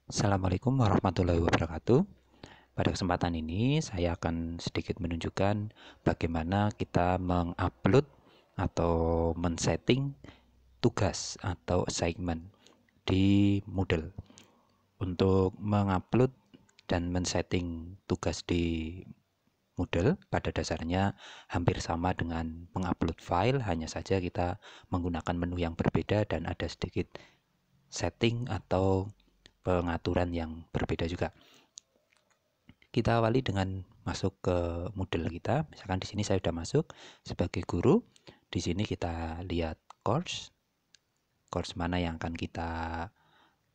Assalamualaikum warahmatullahi wabarakatuh. Pada kesempatan ini saya akan sedikit menunjukkan bagaimana kita mengupload atau men-setting tugas atau assignment di Moodle. Untuk mengupload dan men-setting tugas di Moodle pada dasarnya hampir sama dengan mengupload file, hanya saja kita menggunakan menu yang berbeda dan ada sedikit setting atau pengaturan yang berbeda juga. Kita awali dengan masuk ke Moodle kita. Misalkan di sini saya sudah masuk sebagai guru. Di sini kita lihat course mana yang akan kita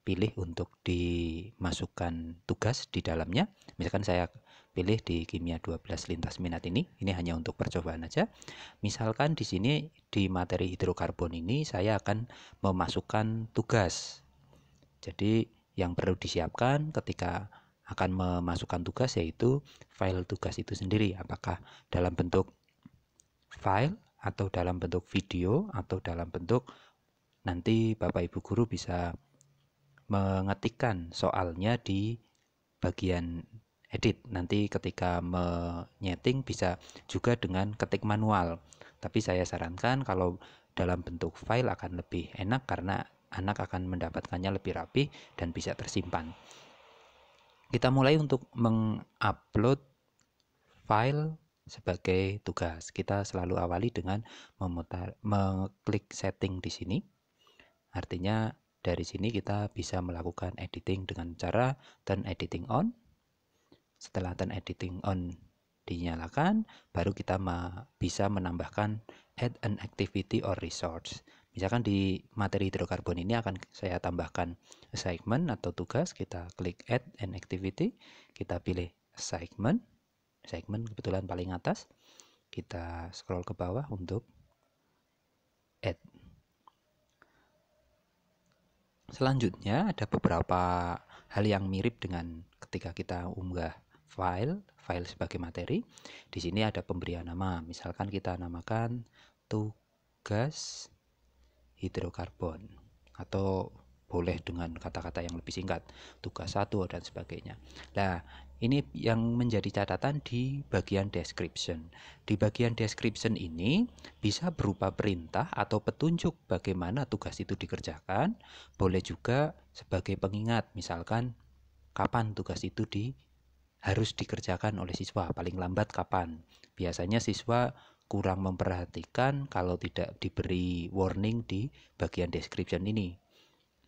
pilih untuk dimasukkan tugas di dalamnya. Misalkan saya pilih di kimia 12 lintas minat ini hanya untuk percobaan aja. Misalkan di sini di materi hidrokarbon ini saya akan memasukkan tugas. Jadi yang perlu disiapkan ketika akan memasukkan tugas yaitu file tugas itu sendiri, apakah dalam bentuk file atau dalam bentuk video atau dalam bentuk nanti Bapak Ibu guru bisa mengetikkan soalnya di bagian edit. Nanti ketika menyeting bisa juga dengan ketik manual. Tapi saya sarankan kalau dalam bentuk file akan lebih enak karena anak akan mendapatkannya lebih rapi dan bisa tersimpan. Kita mulai untuk mengupload file sebagai tugas. Kita selalu awali dengan mengklik setting di sini. Artinya dari sini kita bisa melakukan editing dengan cara turn editing on. Setelah turn editing on dinyalakan, baru kita bisa menambahkan add an activity or resource. Misalkan di materi hidrokarbon ini akan saya tambahkan assignment atau tugas. Kita klik add an activity, kita pilih assignment kebetulan paling atas, kita scroll ke bawah untuk add. Selanjutnya ada beberapa hal yang mirip dengan ketika kita unggah file sebagai materi. Di sini ada pemberian nama, misalkan kita namakan tugas hidrokarbon atau boleh dengan kata-kata yang lebih singkat, tugas 1 dan sebagainya. Nah, ini yang menjadi catatan di bagian description. Di bagian description ini bisa berupa perintah atau petunjuk bagaimana tugas itu dikerjakan. Boleh juga sebagai pengingat, misalkan kapan tugas itu harus dikerjakan oleh siswa, paling lambat kapan. Biasanya siswa kurang memperhatikan kalau tidak diberi warning di bagian description ini.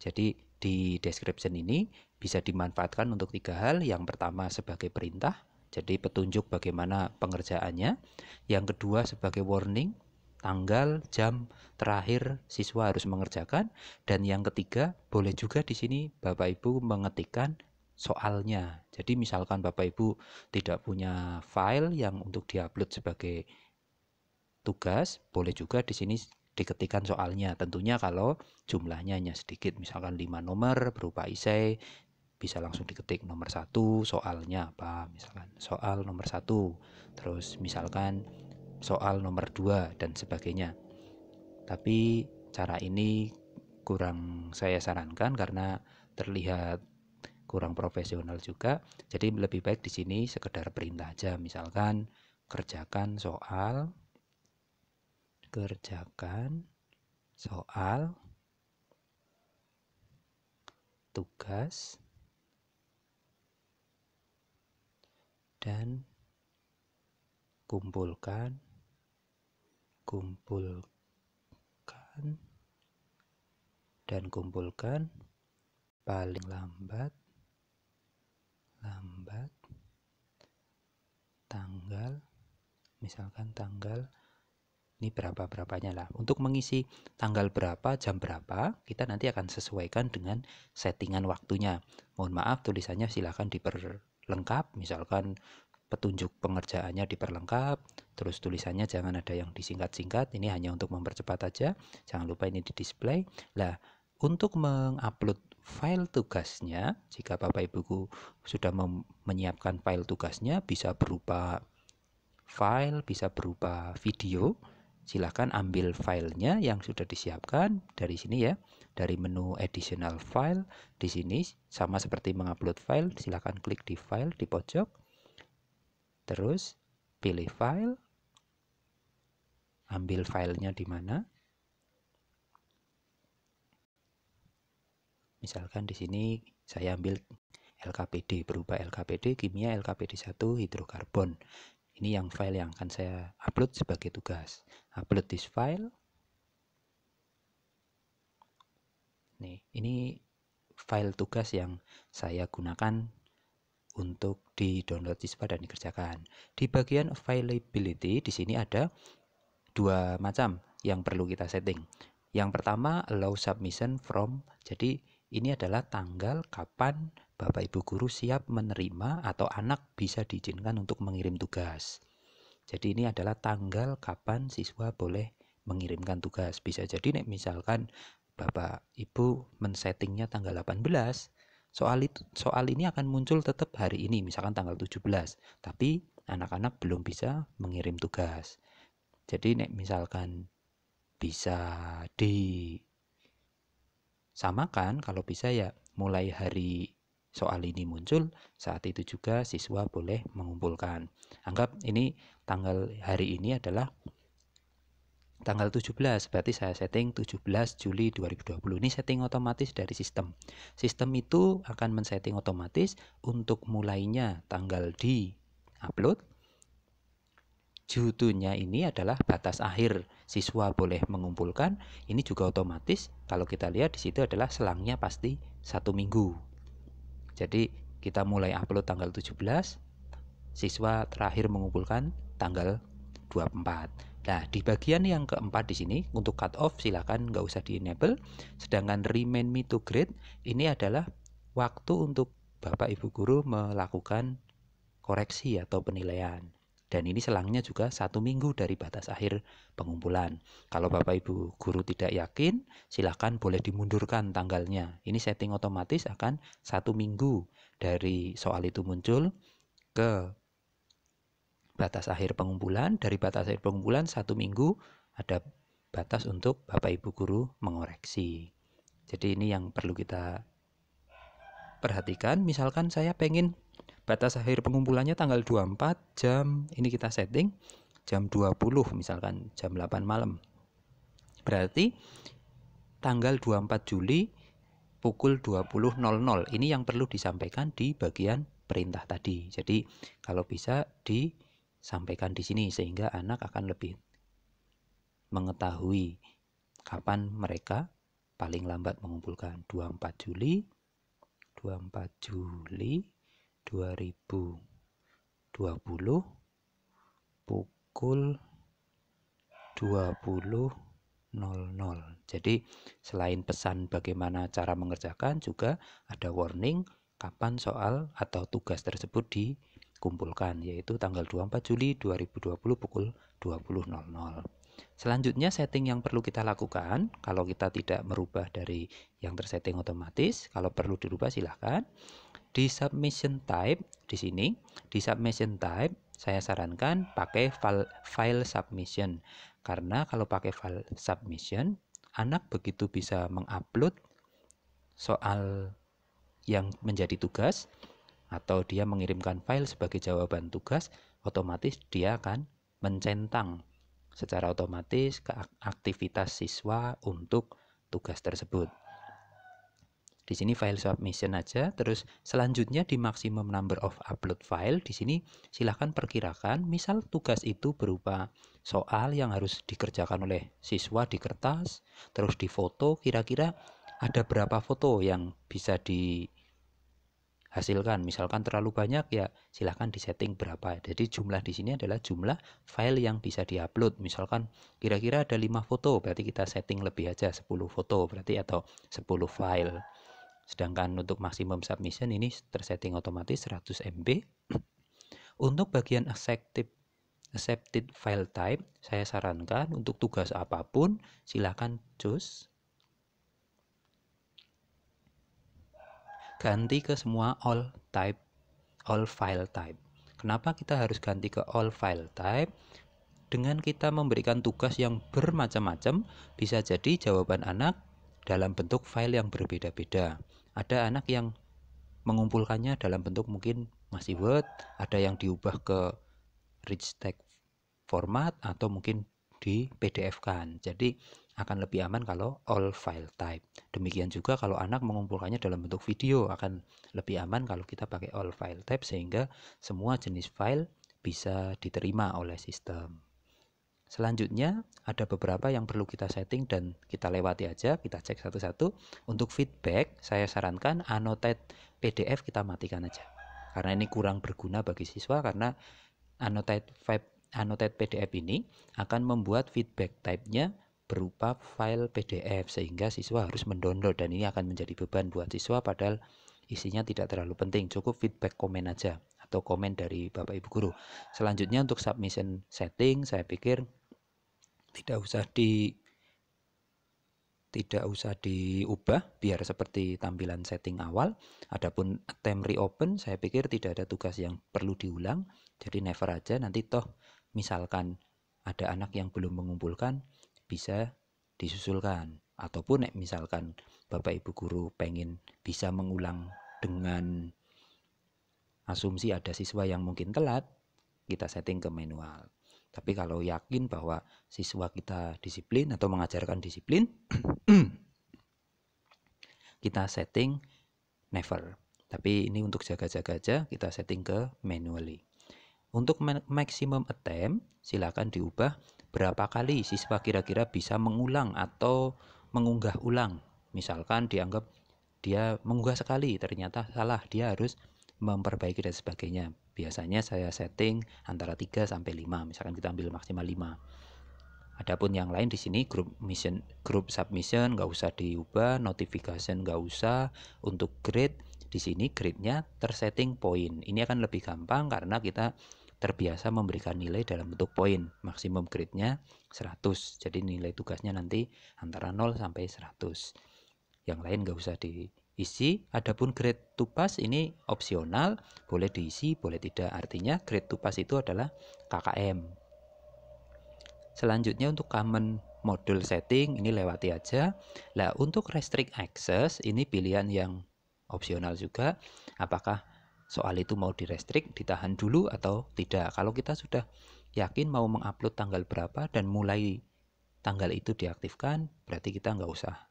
Jadi di description ini bisa dimanfaatkan untuk 3 hal. Yang pertama sebagai perintah, jadi petunjuk bagaimana pengerjaannya. Yang kedua sebagai warning, tanggal, jam terakhir siswa harus mengerjakan. Dan yang ketiga boleh juga di sini Bapak Ibu mengetikkan soalnya. Jadi misalkan Bapak Ibu tidak punya file yang untuk diupload sebagai tugas, boleh juga di sini diketikkan soalnya. Tentunya kalau jumlahnya hanya sedikit, misalkan 5 nomor berupa esai, bisa langsung diketik nomor 1 soalnya apa, misalkan soal nomor 1, terus misalkan soal nomor 2 dan sebagainya. Tapi cara ini kurang saya sarankan karena terlihat kurang profesional juga. Jadi lebih baik di sini sekedar perintah aja, misalkan kerjakan soal tugas dan kumpulkan paling lambat tanggal, misalkan tanggal ini berapanya lah. Untuk mengisi tanggal berapa, jam berapa, kita nanti akan sesuaikan dengan settingan waktunya. Mohon maaf tulisannya silahkan diperlengkap, misalkan petunjuk pengerjaannya diperlengkap, terus tulisannya jangan ada yang disingkat-singkat, ini hanya untuk mempercepat aja. Jangan lupa ini di display. Nah, untuk mengupload file tugasnya, jika Bapak Ibu sudah menyiapkan file tugasnya, bisa berupa file, bisa berupa video, silahkan ambil filenya yang sudah disiapkan dari sini ya, dari menu additional file. Di sini sama seperti mengupload file, silahkan klik di file di pojok, terus pilih file, ambil filenya di mana. Misalkan di sini saya ambil LKPD, berupa LKPD kimia, LKPD 1 hidrokarbon. Ini yang file yang akan saya upload sebagai tugas. Upload this file. Nih, ini file tugas yang saya gunakan untuk di-download siswa dan dikerjakan. Di bagian availability di sini ada dua macam yang perlu kita setting. Yang pertama, allow submission from. Jadi ini adalah tanggal kapan Bapak Ibu guru siap menerima atau anak bisa diizinkan untuk mengirim tugas. Jadi ini adalah tanggal kapan siswa boleh mengirimkan tugas. Bisa jadi nih, misalkan Bapak Ibu men-settingnya tanggal 18, soal ini akan muncul tetap hari ini, misalkan tanggal 17, tapi anak-anak belum bisa mengirim tugas. Jadi nih, misalkan bisa disamakan, kalau bisa ya mulai hari soal ini muncul, saat itu juga siswa boleh mengumpulkan. Anggap ini tanggal hari ini adalah tanggal 17, berarti saya setting 17 Juli 2020. Ini setting otomatis dari sistem. Sistem itu akan men-setting otomatis untuk mulainya tanggal di upload. Jutunya ini adalah batas akhir siswa boleh mengumpulkan. Ini juga otomatis. Kalau kita lihat di situ adalah selangnya pasti 1 minggu. Jadi kita mulai upload tanggal 17, siswa terakhir mengumpulkan tanggal 24. Nah, di bagian yang keempat di sini untuk cut off silakan nggak usah di enable. Sedangkan remain me to grade ini adalah waktu untuk Bapak Ibu guru melakukan koreksi atau penilaian. Dan ini selangnya juga 1 minggu dari batas akhir pengumpulan. Kalau Bapak Ibu guru tidak yakin, silahkan boleh dimundurkan tanggalnya. Ini setting otomatis akan 1 minggu dari soal itu muncul ke batas akhir pengumpulan. Dari batas akhir pengumpulan 1 minggu ada batas untuk Bapak Ibu guru mengoreksi. Jadi ini yang perlu kita perhatikan. Misalkan saya pengen batas akhir pengumpulannya tanggal 24 jam, ini kita setting jam 20, misalkan jam 8 malam. Berarti tanggal 24 Juli pukul 20.00. Ini yang perlu disampaikan di bagian perintah tadi. Jadi kalau bisa disampaikan di sini sehingga anak akan lebih mengetahui kapan mereka paling lambat mengumpulkan. 24 Juli 2020 pukul 20.00. Jadi selain pesan bagaimana cara mengerjakan, juga ada warning kapan soal atau tugas tersebut dikumpulkan, yaitu tanggal 24 Juli 2020 pukul 20.00. Selanjutnya setting yang perlu kita lakukan kalau kita tidak merubah dari yang tersetting otomatis. Kalau perlu dirubah silahkan. Di submission type di sini, di submission type saya sarankan pakai file submission. Karena kalau pakai file submission, anak begitu bisa mengupload soal yang menjadi tugas atau dia mengirimkan file sebagai jawaban tugas, otomatis dia akan mencentang secara otomatis ke aktivitas siswa untuk tugas tersebut. Di sini file submission aja. Terus selanjutnya di maximum number of upload file, di sini silahkan perkirakan, misal tugas itu berupa soal yang harus dikerjakan oleh siswa di kertas, terus di foto, kira-kira ada berapa foto yang bisa dihasilkan. Misalkan terlalu banyak ya silahkan disetting berapa. Jadi jumlah di sini adalah jumlah file yang bisa diupload. Misalkan kira-kira ada 5 foto, berarti kita setting lebih aja 10 foto berarti, atau 10 file. Sedangkan untuk maksimum submission ini tersetting otomatis 100 MB. Untuk bagian accepted file type, saya sarankan untuk tugas apapun silahkan choose ganti ke semua all file type. Kenapa kita harus ganti ke all file type? Dengan kita memberikan tugas yang bermacam-macam, bisa jadi jawaban anak dalam bentuk file yang berbeda-beda. Ada anak yang mengumpulkannya dalam bentuk mungkin masih Word, ada yang diubah ke rich text format, atau mungkin di PDF kan. Jadi akan lebih aman kalau all file type. Demikian juga kalau anak mengumpulkannya dalam bentuk video, akan lebih aman kalau kita pakai all file type, sehingga semua jenis file bisa diterima oleh sistem. Selanjutnya ada beberapa yang perlu kita setting dan kita lewati aja, kita cek satu-satu. Untuk feedback, saya sarankan annotate PDF kita matikan aja, karena ini kurang berguna bagi siswa, karena annotate PDF ini akan membuat feedback type-nya berupa file PDF, sehingga siswa harus mendownload, dan ini akan menjadi beban buat siswa, padahal isinya tidak terlalu penting, cukup feedback komen aja atau komen dari Bapak Ibu Guru. Selanjutnya untuk submission setting, saya pikir tidak usah diubah biar seperti tampilan setting awal. Adapun attempt reopen, saya pikir tidak ada tugas yang perlu diulang, jadi never aja. Nanti toh misalkan ada anak yang belum mengumpulkan, bisa disusulkan. Ataupun misalkan Bapak Ibu Guru pengen bisa mengulang dengan asumsi ada siswa yang mungkin telat, kita setting ke manual. Tapi kalau yakin bahwa siswa kita disiplin atau mengajarkan disiplin, kita setting never. Tapi ini untuk jaga-jaga aja, kita setting ke manually. Untuk maximum attempt, silakan diubah berapa kali siswa kira-kira bisa mengulang atau mengunggah ulang. Misalkan dianggap dia mengunggah sekali, ternyata salah, dia harus memperbaiki dan sebagainya. Biasanya saya setting antara 3 sampai 5, misalkan kita ambil maksimal 5. Adapun yang lain di sini group submission nggak usah diubah, notification nggak usah. Untuk grade di sini grade-nya tersetting poin. Ini akan lebih gampang karena kita terbiasa memberikan nilai dalam bentuk poin. Maksimum grade-nya 100. Jadi nilai tugasnya nanti antara 0 sampai 100. Yang lain nggak usah diisi. Adapun grade to pass ini opsional, boleh diisi, boleh tidak. Artinya grade to pass itu adalah KKM. Selanjutnya untuk common module setting ini lewati aja. Nah, untuk restrict access ini pilihan yang opsional juga. Apakah soal itu mau direstrik, ditahan dulu atau tidak. Kalau kita sudah yakin mau mengupload tanggal berapa dan mulai tanggal itu diaktifkan, berarti kita nggak usah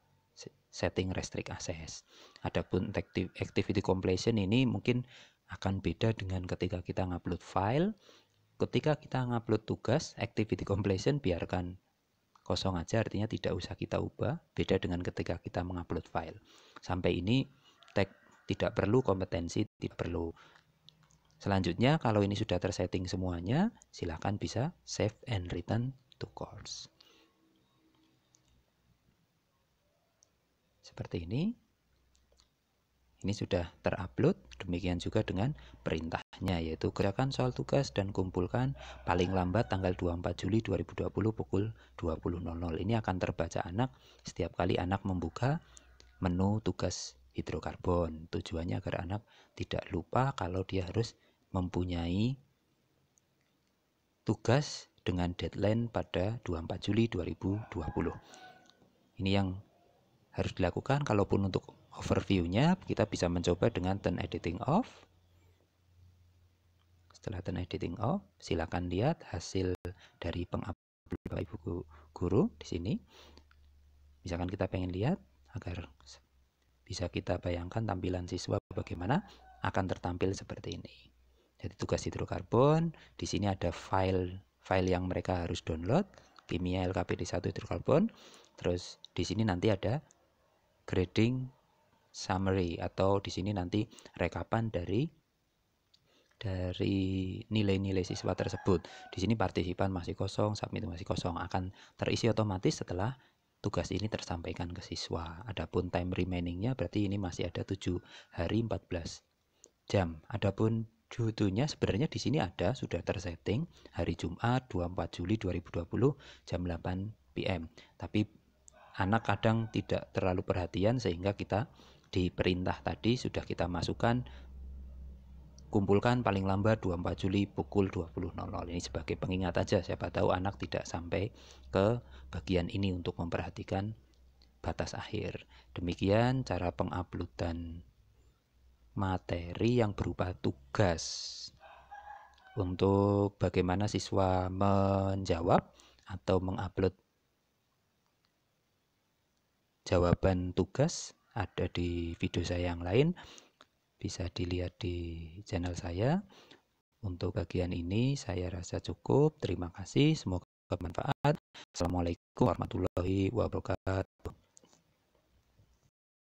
setting restrict access. Adapun activity completion ini mungkin akan beda dengan ketika kita ngupload file. Ketika kita ngupload tugas, activity completion biarkan kosong aja, artinya tidak usah kita ubah. Beda dengan ketika kita mengupload file. Sampai ini tidak perlu kompetensi, tidak perlu. Selanjutnya, kalau ini sudah tersetting semuanya, silakan bisa save and return to course. Seperti ini. Ini sudah terupload, demikian juga dengan perintahnya, yaitu gerakan soal tugas dan kumpulkan paling lambat tanggal 24 Juli 2020 pukul 20.00. Ini akan terbaca anak setiap kali anak membuka menu tugas hidrokarbon. Tujuannya agar anak tidak lupa kalau dia harus mempunyai tugas dengan deadline pada 24 Juli 2020. Ini yang harus dilakukan. Kalaupun untuk overview-nya kita bisa mencoba dengan turn editing off. Setelah turn editing off, silakan lihat hasil dari pengupload Bapak Ibu Guru di sini. Misalkan kita pengen lihat agar bisa kita bayangkan tampilan siswa bagaimana, akan tertampil seperti ini. Jadi tugas hidrokarbon, di sini ada file yang mereka harus download, kimia LKPD 1 hidrokarbon. Terus di sini nanti ada grading summary, atau di sini nanti rekapan dari nilai-nilai siswa tersebut. Di sini partisipan masih kosong, submit masih kosong, akan terisi otomatis setelah tugas ini tersampaikan ke siswa. Adapun time remaining-nya berarti ini masih ada 7 hari 14 jam. Adapun due to-nya sebenarnya di sini ada sudah tersetting hari Jumat 24 Juli 2020 jam 8 PM. Tapi anak kadang tidak terlalu perhatian sehingga kita di perintah tadi sudah kita masukkan dikumpulkan paling lambat 24 Juli pukul 20.00. Ini sebagai pengingat aja, siapa tahu anak tidak sampai ke bagian ini untuk memperhatikan batas akhir. Demikian cara penguploadan materi yang berupa tugas. Untuk bagaimana siswa menjawab atau mengupload jawaban tugas ada di video saya yang lain, bisa dilihat di channel saya. Untuk bagian ini saya rasa cukup. Terima kasih, semoga bermanfaat. Assalamualaikum warahmatullahi wabarakatuh.